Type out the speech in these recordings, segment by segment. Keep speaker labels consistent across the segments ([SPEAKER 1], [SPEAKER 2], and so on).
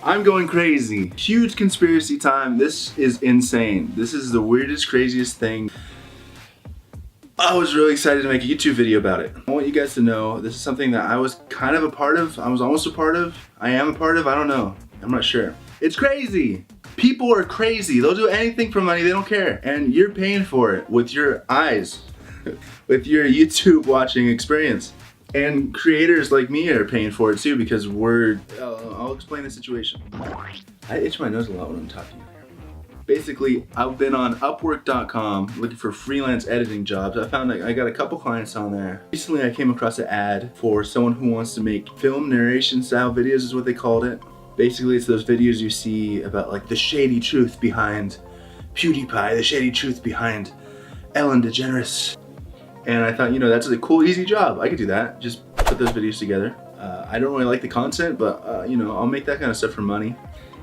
[SPEAKER 1] I'm going crazy. Huge conspiracy time. This is insane. This is the weirdest, craziest thing. I was really excited to make a YouTube video about it. I want you guys to know this is something that I was kind of a part of. I was almost a part of. I am a part of. I don't know. I'm not sure. It's crazy. People are crazy. They'll do anything for money. They don't care. And you're paying for it with your eyes, with your YouTube watching experience. And creators like me are paying for it too because I'll explain the situation. I itch my nose a lot when I'm talking. Basically, I've been on Upwork.com looking for freelance editing jobs. I found I got a couple clients on there. Recently, I came across an ad for someone who wants to make film narration style videos is what they called it. Basically, it's those videos you see about like the shady truth behind PewDiePie, the shady truth behind Ellen DeGeneres. And I thought, you know, that's a cool, easy job. I could do that. Just put those videos together. I don't really like the content, but you know, I'll make that kind of stuff for money.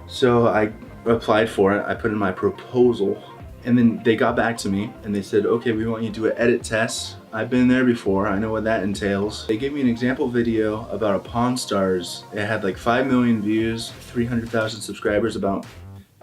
[SPEAKER 1] So I applied for it. I put in my proposal, and then they got back to me and they said, okay, we want you to do an edit test. I've been there before. I know what that entails. They gave me an example video about a Pawn Stars. It had like 5 million views, 300,000 subscribers about,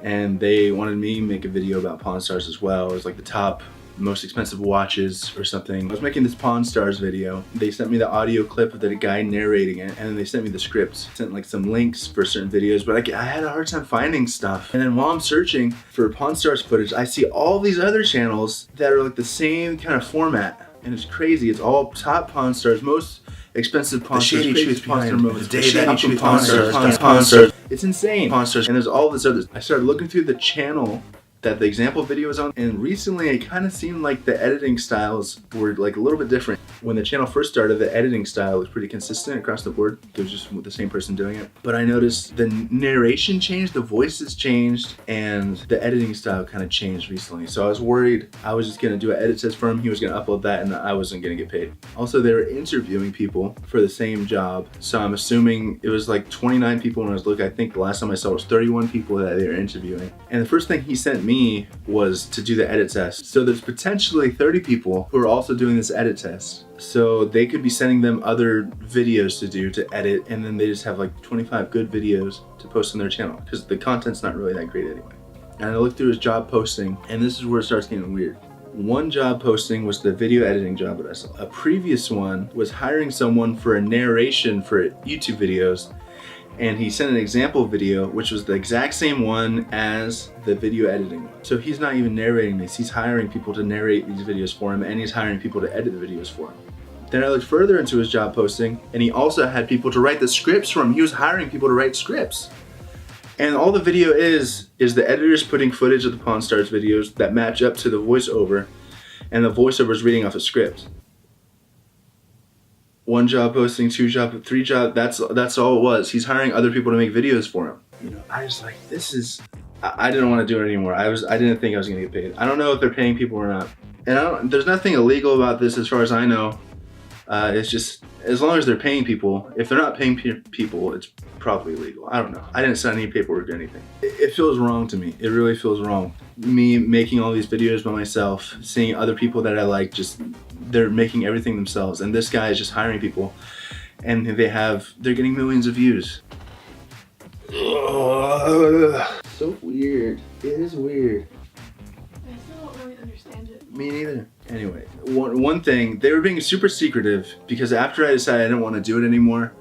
[SPEAKER 1] and they wanted me to make a video about Pawn Stars as well. It was like the top most expensive watches or something. I was making this Pawn Stars video. They sent me the audio clip of the guy narrating it, and then they sent me the script. Sent like some links for certain videos, but I had a hard time finding stuff. And then while I'm searching for Pawn Stars footage, I see all these other channels that are like the same kind of format, and it's crazy. It's all top Pawn Stars, most expensive Pawn Stars,
[SPEAKER 2] shady truth
[SPEAKER 1] Pawn
[SPEAKER 2] behind
[SPEAKER 1] Stars,
[SPEAKER 2] the day that you
[SPEAKER 1] Pawn Stars. It's insane. Pawn Stars, and there's all this other. I started looking through the channel that the example video was on, and recently it kind of seemed like the editing styles were like a little bit different. When the channel first started, the editing style was pretty consistent across the board. It was just the same person doing it. But I noticed the narration changed, the voices changed, and the editing style kind of changed recently. So I was worried I was just gonna do an edit test for him, he was gonna upload that, and I wasn't gonna get paid. Also, they were interviewing people for the same job. So I'm assuming it was like 29 people when I was looking. I think the last time I saw it was 31 people that they were interviewing. And the first thing he sent me was to do the edit test. So there's potentially 30 people who are also doing this edit test. So they could be sending them other videos to do to edit, and then they just have like 25 good videos to post on their channel because the content's not really that great anyway. And I looked through his job posting, and this is where it starts getting weird. One job posting was the video editing job that I saw. A previous one was hiring someone for a narration for YouTube videos, and he sent an example video which was the exact same one as the video editing one. So he's not even narrating this, he's hiring people to narrate these videos for him, and he's hiring people to edit the videos for him. Then I looked further into his job posting, and he also had people to write the scripts for him. He was hiring people to write scripts. And all the video is the editors putting footage of the Pawn Stars videos that match up to the voiceover, and the voiceover is reading off a script. One job posting, two job, three job, that's all it was. He's hiring other people to make videos for him. You know, I was like, this is, I didn't want to do it anymore. I didn't think I was gonna get paid. I don't know if they're paying people or not. And there's nothing illegal about this as far as I know. It's just, as long as they're paying people, if they're not paying people, it's probably illegal. I don't know. I didn't sign any paperwork or anything. It feels wrong to me. It really feels wrong. Me making all these videos by myself, seeing other people that I like, just, they're making everything themselves. And this guy is just hiring people, and they're getting millions of views. Ugh. So weird. It is weird.
[SPEAKER 3] I still don't really understand it.
[SPEAKER 1] Me neither. Anyway, one thing, they were being super secretive because after I decided I didn't want to do it anymore,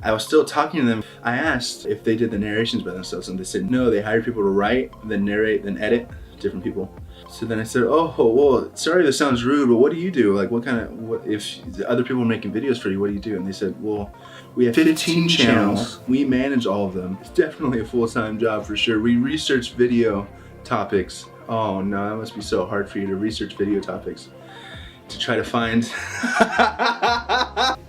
[SPEAKER 1] I was still talking to them. I asked if they did the narrations by themselves, and they said no, they hired people to write, then narrate, then edit, different people. So then I said, oh, well, sorry this sounds rude, but what do you do? Like if the other people are making videos for you, what do you do? And they said, well, we have 15 channels. We manage all of them. It's definitely a full-time job for sure. We research video topics. Oh no, that must be so hard for you to research video topics. To try to find,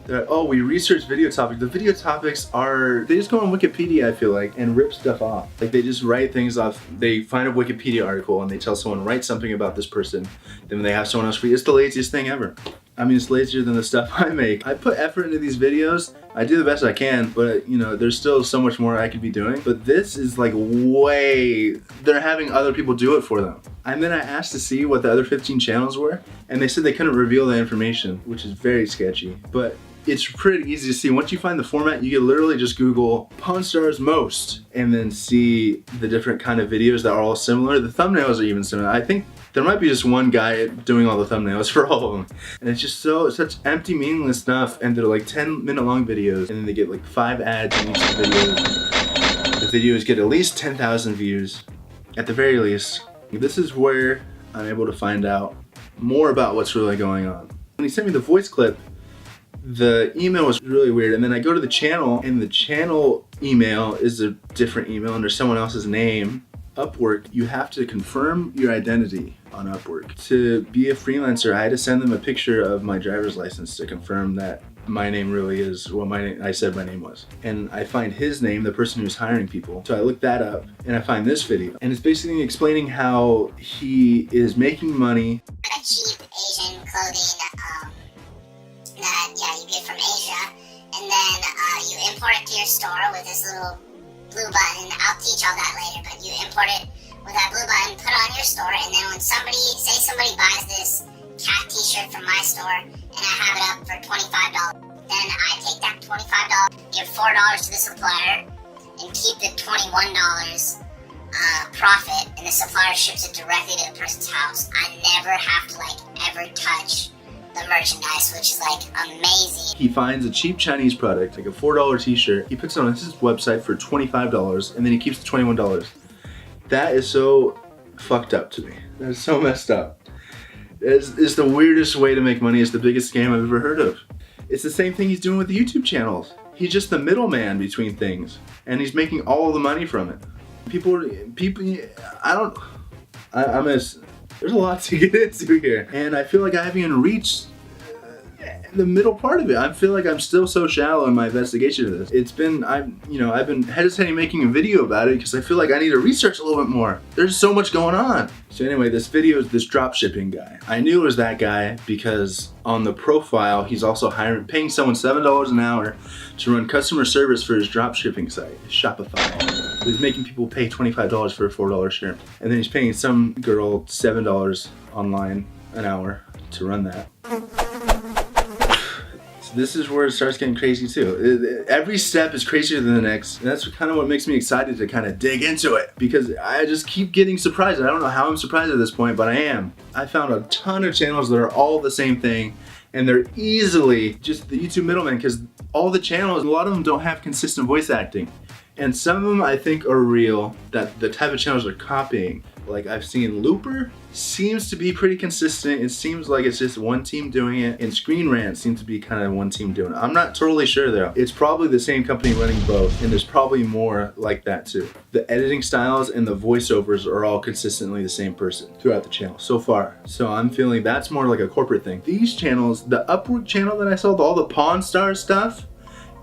[SPEAKER 1] they're like, oh, we research video topics. The video topics they just go on Wikipedia, I feel like, and rip stuff off. Like they just write things off. They find a Wikipedia article and they tell someone, write something about this person. Then they have someone else read. It's the laziest thing ever. I mean, it's lazier than the stuff I make. I put effort into these videos. I do the best I can, but you know, there's still so much more I could be doing. But this is like they're having other people do it for them. And then I asked to see what the other 15 channels were, and they said they couldn't reveal the information, which is very sketchy. But it's pretty easy to see. Once you find the format, you can literally just Google Pawn Stars most and then see the different kind of videos that are all similar. The thumbnails are even similar. I think there might be just one guy doing all the thumbnails for all of them. And it's just such empty, meaningless stuff. And they're like 10-minute long videos, and then they get like 5 ads in each of the videos. The videos get at least 10,000 views, at the very least. This is where I'm able to find out more about what's really going on. When he sent me the voice clip, the email was really weird, and then I go to the channel, and the channel email is a different email under someone else's name. Upwork, you have to confirm your identity on Upwork. To be a freelancer, I had to send them a picture of my driver's license to confirm that my name really is what I said my name was. And I find his name, the person who's hiring people. So I look that up, and I find this video. And it's basically explaining how he is making money.
[SPEAKER 2] Cheap Asian clothing that you get from Asia, and then you import it to your store with this little blue button. I'll teach all that later, but you import it with that blue button, put it on your store, and then when somebody buys this cat t-shirt from my store, and I have it up for $25, then I take that $25, give $4 to the supplier, and keep the $21 profit, and the supplier ships it directly to the person's house. I never have to ever touch the merchandise, which is amazing.
[SPEAKER 1] He finds a cheap Chinese product, like a $4 t-shirt. He puts it on his website for $25, and then he keeps the $21. That is so fucked up to me. That is so messed up. It's the weirdest way to make money. It's the biggest scam I've ever heard of. It's the same thing he's doing with the YouTube channels. He's just the middleman between things, and he's making all the money from it. There's a lot to get into here, and I feel like I haven't even reached the middle part of it. I feel like I'm still so shallow in my investigation of this. I've been hesitating making a video about it because I feel like I need to research a little bit more. There's so much going on. So anyway, this video is this drop shipping guy. I knew it was that guy because on the profile, he's also paying someone $7 an hour to run customer service for his drop shipping site, Shopify. So he's making people pay $25 for a $4 shirt. And then he's paying some girl $7 online an hour to run that. This is where it starts getting crazy too. Every step is crazier than the next. And that's kind of what makes me excited to kind of dig into it, because I just keep getting surprised. I don't know how I'm surprised at this point, but I am. I found a ton of channels that are all the same thing, and they're easily just the YouTube middleman, because all the channels, a lot of them don't have consistent voice acting. And some of them I think are real, that the type of channels are copying. Like I've seen Looper, seems to be pretty consistent. It seems like it's just one team doing it. And Screen Rant seems to be kind of one team doing it. I'm not totally sure though. It's probably the same company running both, and there's probably more like that too. The editing styles and the voiceovers are all consistently the same person throughout the channel so far. So I'm feeling that's more like a corporate thing. These channels, the Upwork channel that I saw, all the Pawn Stars stuff,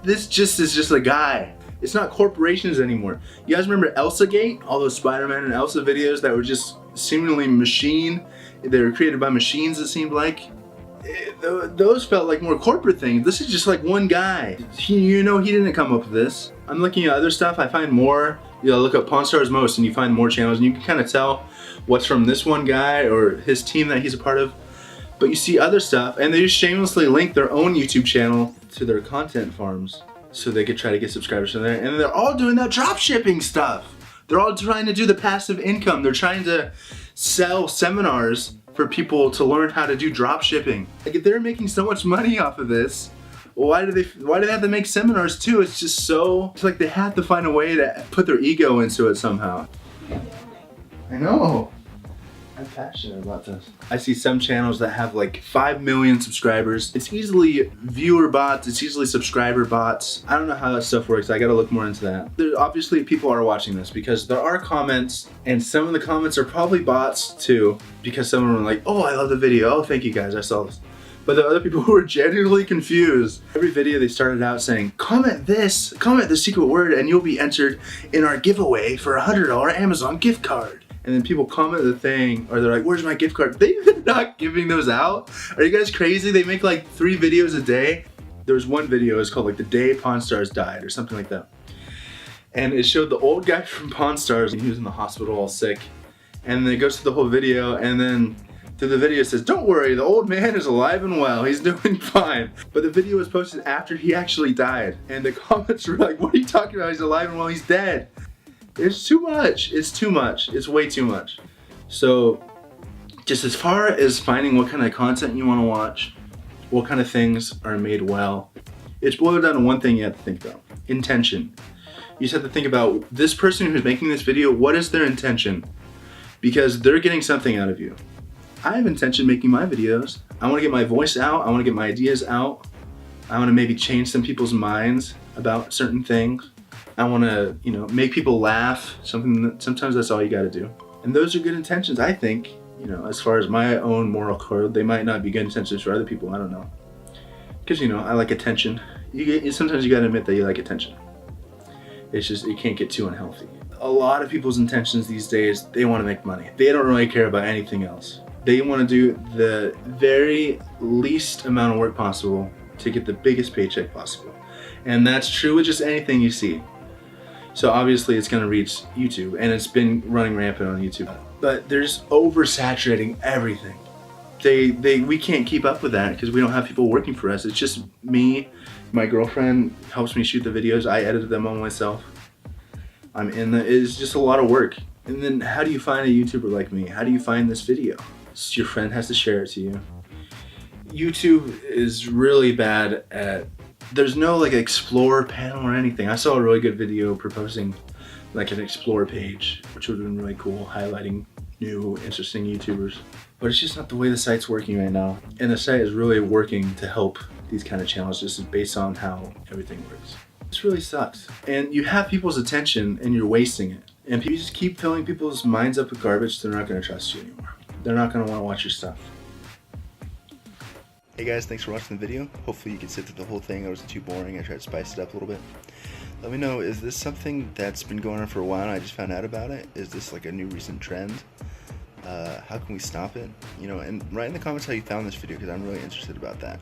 [SPEAKER 1] this just is just a guy. It's not corporations anymore. You guys remember ElsaGate? All those Spider-Man and Elsa videos that were just seemingly they were created by machines, it seemed like. Those felt like more corporate things. This is just like one guy. He didn't come up with this. I'm looking at other stuff, I find more. Look up Pawn Stars Most and you find more channels, and you can kind of tell what's from this one guy or his team that he's a part of. But you see other stuff, and they just shamelessly link their own YouTube channel to their content farms, so they could try to get subscribers from there. And they're all doing that drop shipping stuff. They're all trying to do the passive income. They're trying to sell seminars for people to learn how to do drop shipping. Like if they're making so much money off of this, why do they have to make seminars too? It's like they have to find a way to put their ego into it somehow. I know. I'm passionate about this. I see some channels that have like 5 million subscribers. It's easily viewer bots, it's easily subscriber bots. I don't know how that stuff works. I gotta look more into that. Obviously people are watching this because there are comments, and some of the comments are probably bots too, because some of them are like, oh, I love the video. Oh, thank you guys, I saw this. But there are other people who are genuinely confused. Every video they started out saying, comment the secret word and you'll be entered in our giveaway for a $100 Amazon gift card. And then people comment the thing, or they're like, where's my gift card? They're not giving those out. Are you guys crazy? They make like 3 videos a day. There was one video, it's called like The Day Pawn Stars Died or something like that. And it showed the old guy from Pawn Stars, and he was in the hospital all sick. And then it goes through the whole video, and then So the video says, don't worry, the old man is alive and well, he's doing fine. But the video was posted after he actually died. And the comments were like, what are you talking about? He's alive and well, he's dead. It's too much. It's too much. It's way too much. So just as far as finding what kind of content you want to watch, what kind of things are made well, it's boiled down to one thing you have to think about: intention. You just have to think about this person who's making this video, what is their intention? Because they're getting something out of you. I have intention making my videos. I want to get my voice out. I want to get my ideas out. I want to maybe change some people's minds about certain things. I want to, make people laugh. Sometimes that's all you got to do. And those are good intentions, I think. As far as my own moral code, they might not be good intentions for other people. I don't know. Because, I like attention. Sometimes you got to admit that you like attention. It's just, it can't get too unhealthy. A lot of people's intentions these days, they want to make money. They don't really care about anything else. They want to do the very least amount of work possible to get the biggest paycheck possible. And that's true with just anything you see. So obviously it's going to reach YouTube, and it's been running rampant on YouTube. But there's oversaturating everything. We can't keep up with that because we don't have people working for us. It's just me. My girlfriend helps me shoot the videos. I edited them all myself. It's just a lot of work. And then how do you find a YouTuber like me? How do you find this video? Your friend has to share it to you. YouTube is really bad at, there's no like explore panel or anything. I saw a really good video proposing like an explore page, which would have been really cool, highlighting new interesting YouTubers. But it's just not the way the site's working right now. And the site is really working to help these kind of channels just based on how everything works. This really sucks. And you have people's attention and you're wasting it. And if you just keep filling people's minds up with garbage, they're not gonna trust you anymore. They're not gonna wanna watch your stuff. Hey guys, thanks for watching the video. Hopefully you can sit through the whole thing. It wasn't too boring. I tried to spice it up a little bit. Let me know, is this something that's been going on for a while and I just found out about it? Is this like a new recent trend? How can we stop it? And write in the comments how you found this video because I'm really interested about that.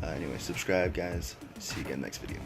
[SPEAKER 1] Anyway, subscribe guys. See you again next video.